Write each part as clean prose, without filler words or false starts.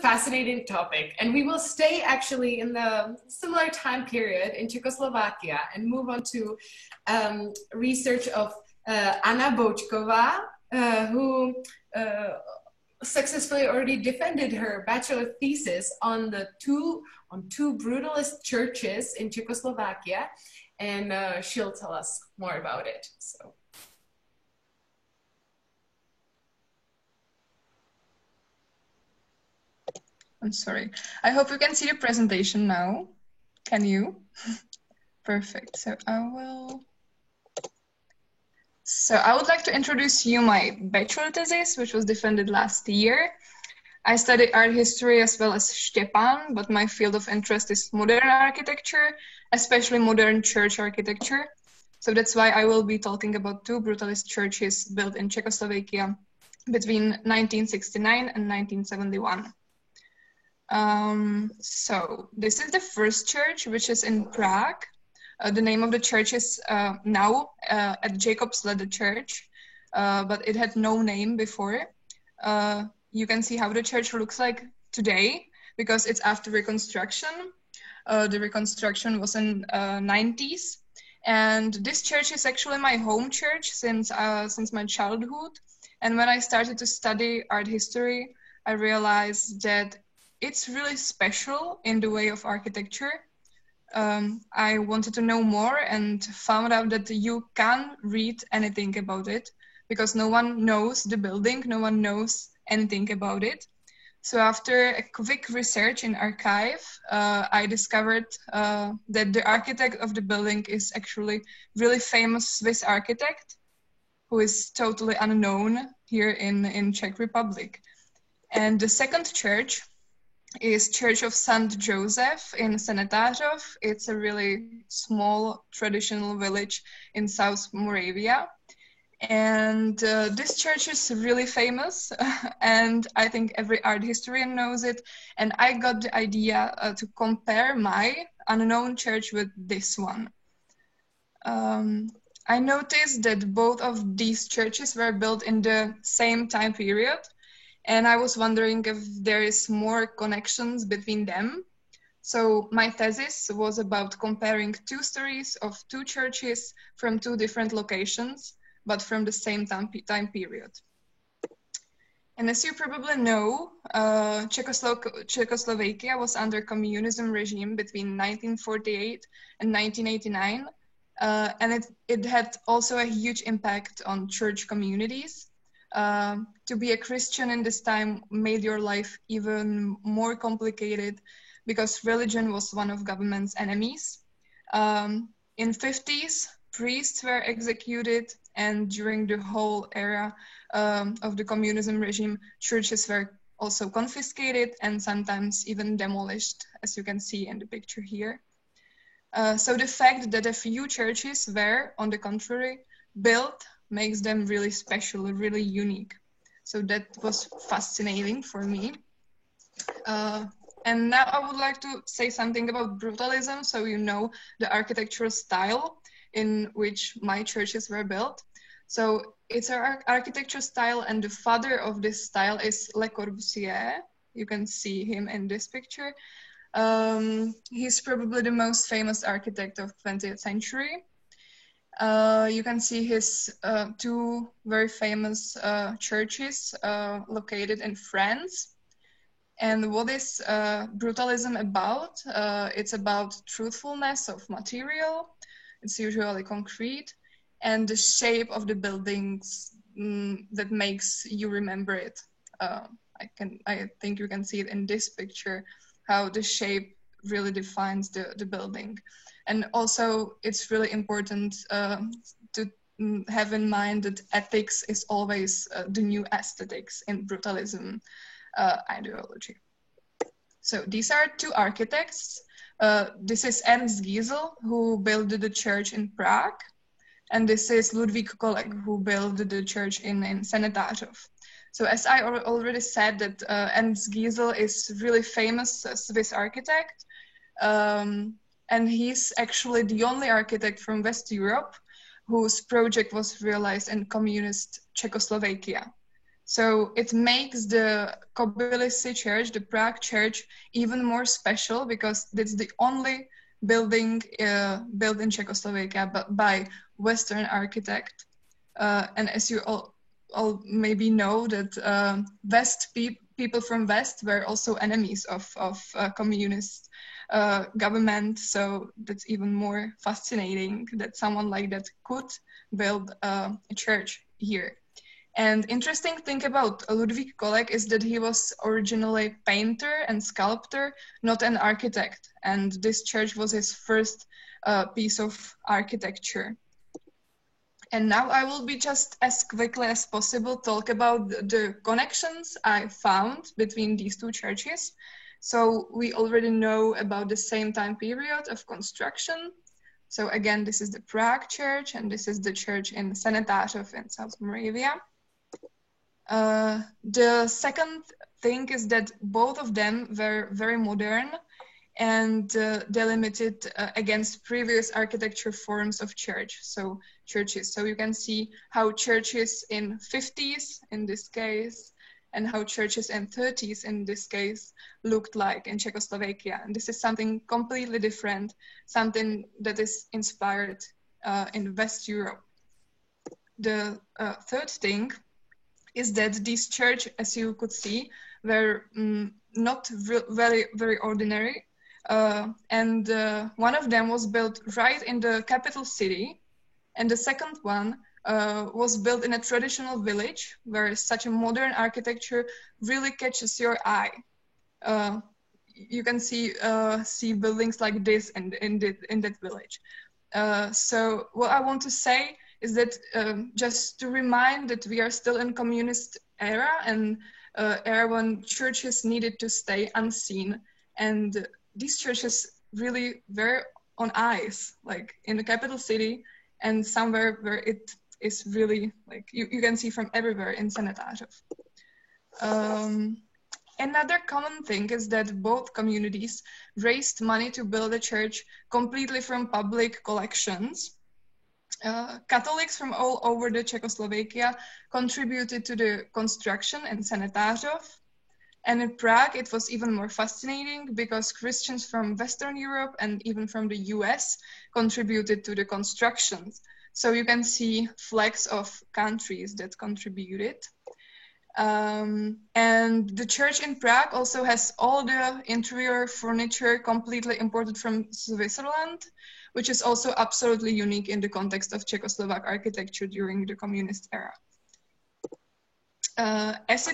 fascinating topic, and we will stay actually in the similar time period in Czechoslovakia and move on to research of Anna Boučková, who successfully already defended her bachelor thesis on two brutalist churches in Czechoslovakia, and she'll tell us more about it. So. I'm sorry. I hope you can see the presentation now. Can you? Perfect. So I would like to introduce you my bachelor thesis, which was defended last year. I studied art history as well as Stepan, but my field of interest is modern architecture, especially modern church architecture. So that's why I will be talking about two brutalist churches built in Czechoslovakia between 1969 and 1971. So this is the first church, which is in Prague. The name of the church is now at Jakobsléde Church, but it had no name before. You can see how the church looks like today because it's after reconstruction. The reconstruction was in 90s, and this church is actually my home church since my childhood. And when I started to study art history, I realized that it's really special in the way of architecture. I wanted to know more and found out that you can read anything about it because no one knows the building, no one knows anything about it. So after a quick research in archive, I discovered that the architect of the building is actually really famous Swiss architect who is totally unknown here in Czech Republic. And the second church is Church of St. Joseph in Senetářov. It's a really small traditional village in South Moravia. And this church is really famous and I think every art historian knows it. And I got the idea to compare my unknown church with this one. I noticed that both of these churches were built in the same time period. And I was wondering if there is more connections between them. So my thesis was about comparing two stories of two churches from two different locations, but from the same time period. And as you probably know, Czechoslovakia was under communism regime between 1948 and 1989. And it had also a huge impact on church communities. To be a Christian in this time made your life even more complicated because religion was one of government's enemies. In 50s, priests were executed, and during the whole era of the communism regime, churches were also confiscated and sometimes even demolished, as you can see in the picture here. So the fact that a few churches were, on the contrary, built makes them really special, really unique. So that was fascinating for me. And now I would like to say something about brutalism, so you know the architectural style in which my churches were built. So it's our architecture style, and the father of this style is Le Corbusier. You can see him in this picture. He's probably the most famous architect of 20th century. You can see his two very famous churches located in France. And what is brutalism about? It's about truthfulness of material. It's usually concrete, and the shape of the buildings that makes you remember it. I think you can see it in this picture, how the shape really defines the building. And also, it's really important to have in mind that ethics is always the new aesthetics in brutalism ideology. So these are two architects. This is Ernst Giesel, who built the church in Prague. And this is Ludvík Kollek, who built the church in Senetářov. So as I already said, that Ernst Giesel is really famous Swiss architect. And he's actually the only architect from West Europe whose project was realized in communist Czechoslovakia. So it makes the Kobylisy Church, the Prague Church, even more special because it's the only building built in Czechoslovakia by Western architect. And as you all maybe know, that people from West were also enemies of communist government. So that's even more fascinating that someone like that could build a church here. And interesting thing about Ludvík Kolek is that he was originally painter and sculptor, not an architect. And this church was his first piece of architecture. And now I will be just as quickly as possible talk about the connections I found between these two churches. So we already know about the same time period of construction. So again, this is the Prague church, and this is the church in Senetářov in South Moravia. The second thing is that both of them were very modern and delimited against previous architecture forms of churches. So you can see how churches in 50s in this case and how churches in 30s in this case looked like in Czechoslovakia. And this is something completely different, something that is inspired in West Europe. The third thing is that these churches, as you could see, were not very ordinary. And one of them was built right in the capital city, and the second one was built in a traditional village where such a modern architecture really catches your eye. You can see buildings like this in that village. So what I want to say is that just to remind that we are still in communist era and era when churches needed to stay unseen, and these churches really were on ice, like in the capital city and somewhere where it is really like you can see from everywhere in Senetářov. Another common thing is that both communities raised money to build a church completely from public collections. Catholics from all over the Czechoslovakia contributed to the construction in Senetářov. And in Prague, it was even more fascinating because Christians from Western Europe and even from the US contributed to the constructions. So you can see flags of countries that contributed. And the church in Prague also has all the interior furniture completely imported from Switzerland, which is also absolutely unique in the context of Czechoslovak architecture during the communist era. As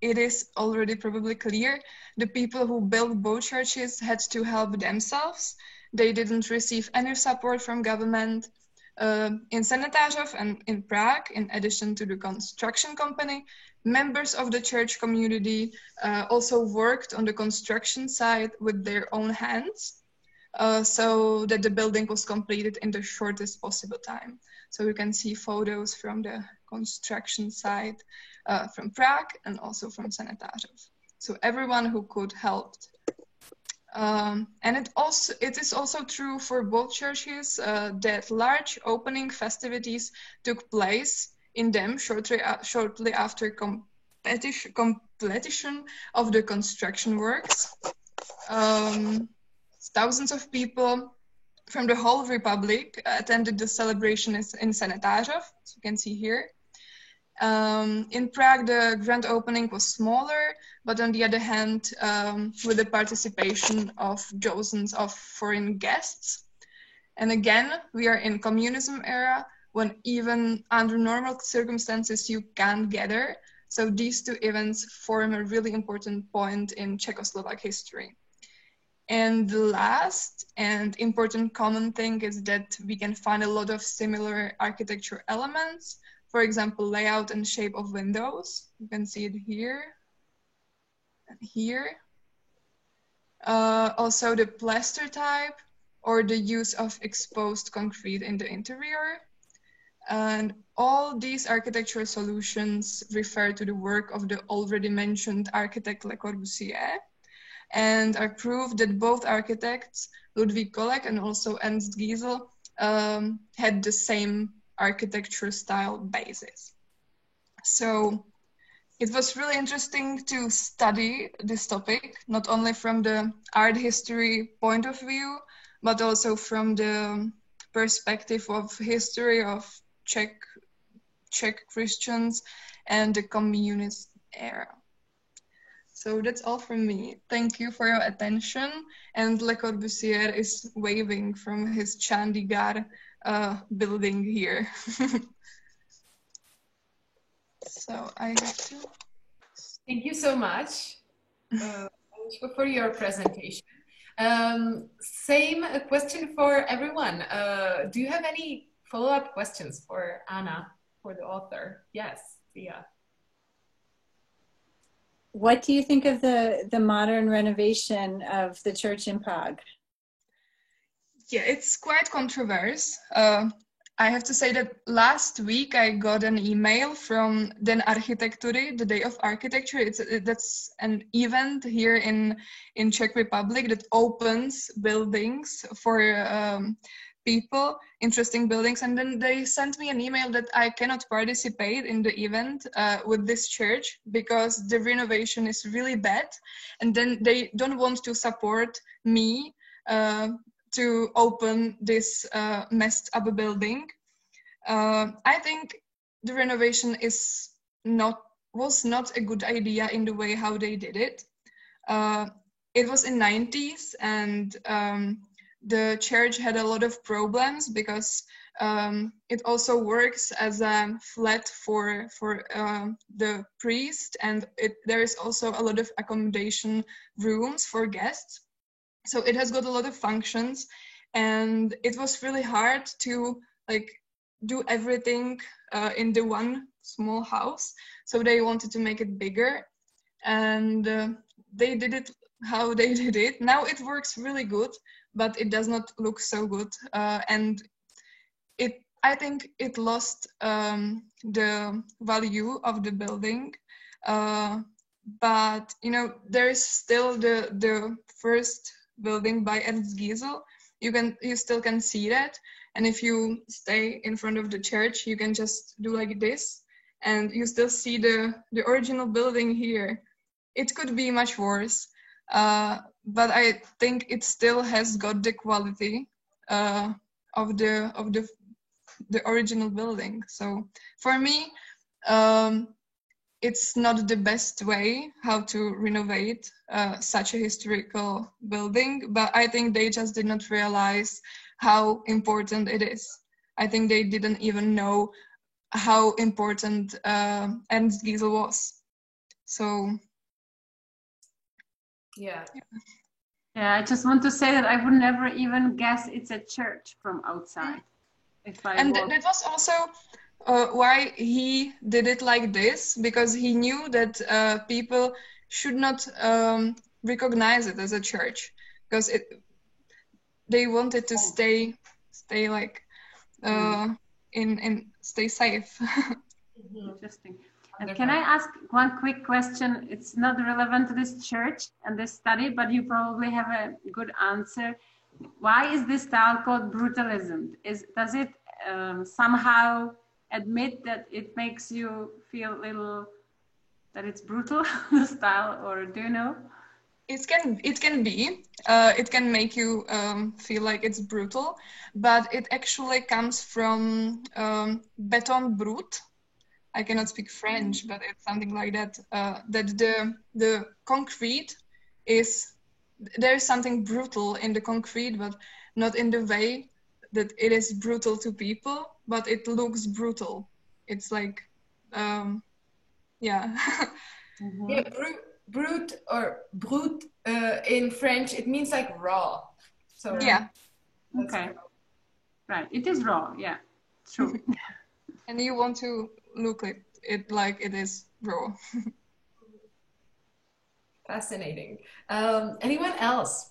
it is already probably clear, the people who built both churches had to help themselves. They didn't receive any support from government. In Senetářov and in Prague, in addition to the construction company, members of the church community also worked on the construction side with their own hands, so that the building was completed in the shortest possible time. So you can see photos from the construction site from Prague and also from Senetářov. So everyone who could helped. And it is also true for both churches that large opening festivities took place in them shortly after completion of the construction works. Thousands of people from the whole Republic attended the celebration in Senetářov, as you can see here. In Prague, the grand opening was smaller, but on the other hand, with the participation of dozens of foreign guests. And again, we are in communism era when even under normal circumstances you can't gather. So these two events form a really important point in Czechoslovak history. And the last and important common thing is that we can find a lot of similar architecture elements. For example, layout and shape of windows. You can see it here and here. Also the plaster type or the use of exposed concrete in the interior. And all these architectural solutions refer to the work of the already mentioned architect Le Corbusier, and are proof that both architects, Ludvík Kolek and also Ernst Giesel, had the same architecture style basis. So it was really interesting to study this topic, not only from the art history point of view, but also from the perspective of history of Czech Christians and the communist era. So that's all from me. Thank you for your attention. And Le Corbusier is waving from his Chandigarh building here. So I have to... Thank you so much for your presentation. Same question for everyone. Do you have any follow-up questions for Anna, for the author? Yes, Thea. What do you think of the modern renovation of the church in Prague? Yeah, it's quite controversial. I have to say that last week I got an email from Den Architectury, the Day of Architecture. That's an event here in Czech Republic that opens buildings for people, interesting buildings. And then they sent me an email that I cannot participate in the event with this church because the renovation is really bad. And then they don't want to support me to open this messed up building. I think the renovation was not a good idea in the way how they did it. It was in 90s and the church had a lot of problems because it also works as a flat for the priest, and there is also a lot of accommodation rooms for guests. So it has got a lot of functions, and it was really hard to do everything in the one small house. So they wanted to make it bigger, and they did it how they did it. Now it works really good, but it does not look so good, and I think it lost the value of the building. But there is still the first building by Ernst Giesel. You still can see that, and if you stay in front of the church, you can just do like this, and you still see the original building here. It could be much worse, but I think it still has got the quality of the original building. So for me, it's not the best way how to renovate such a historical building, but I think they just did not realize how important it is. I think they didn't even know how important Ernst Giesel was. So, yeah. Yeah, I just want to say that I would never even guess it's a church from outside. That was also why he did it like this, because he knew that people should not recognize it as a church, because they wanted to stay like stay safe. Interesting. And can I ask one quick question? It's not relevant to this church and this study, but you probably have a good answer. Why is this style called brutalism? Does it somehow admit that it makes you feel a little that it's brutal, the style, or do you know? It can be. It can make you feel like it's brutal, but it actually comes from béton brut. I cannot speak French, but it's something like that. That the concrete there's something brutal in the concrete, but not in the way that it is brutal to people, but it looks brutal. It's like, yeah. Mm-hmm. Yeah, brut or brut in French, it means like raw. So yeah. Okay. Right. It is raw. Yeah. True. And you want to look at it like it is raw. Fascinating. Anyone else?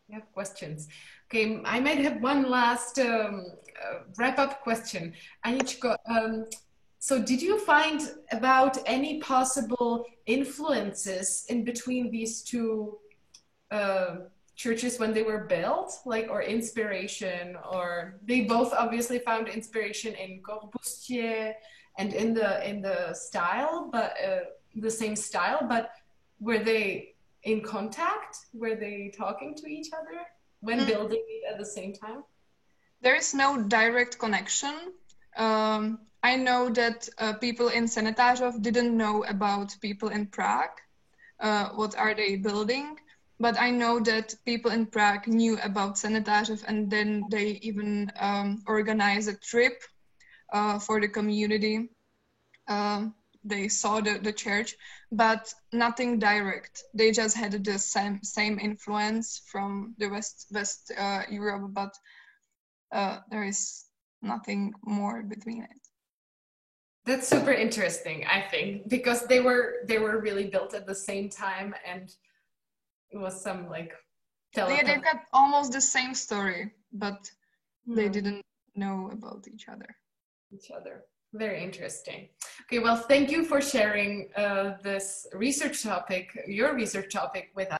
You have questions? Okay, I might have one last wrap-up question. Aničko, so did you find about any possible influences in between these two churches when they were built, or inspiration, or they both obviously found inspiration in Corbusier and in the style, but the same style, but were they in contact? Were they talking to each other when building it at the same time? There is no direct connection. I know that people in Cmentářov didn't know about people in Prague. What are they building? But I know that people in Prague knew about Cmentářov, and then they even organized a trip for the community. They saw the church, but nothing direct. They just had the same influence from the West Europe, but there is nothing more between it. That's super interesting, I think, because they were really built at the same time, and it was some like they've got almost the same story, but they didn't know about each other. Very interesting. Okay, well, thank you for sharing this research topic, your research topic with us.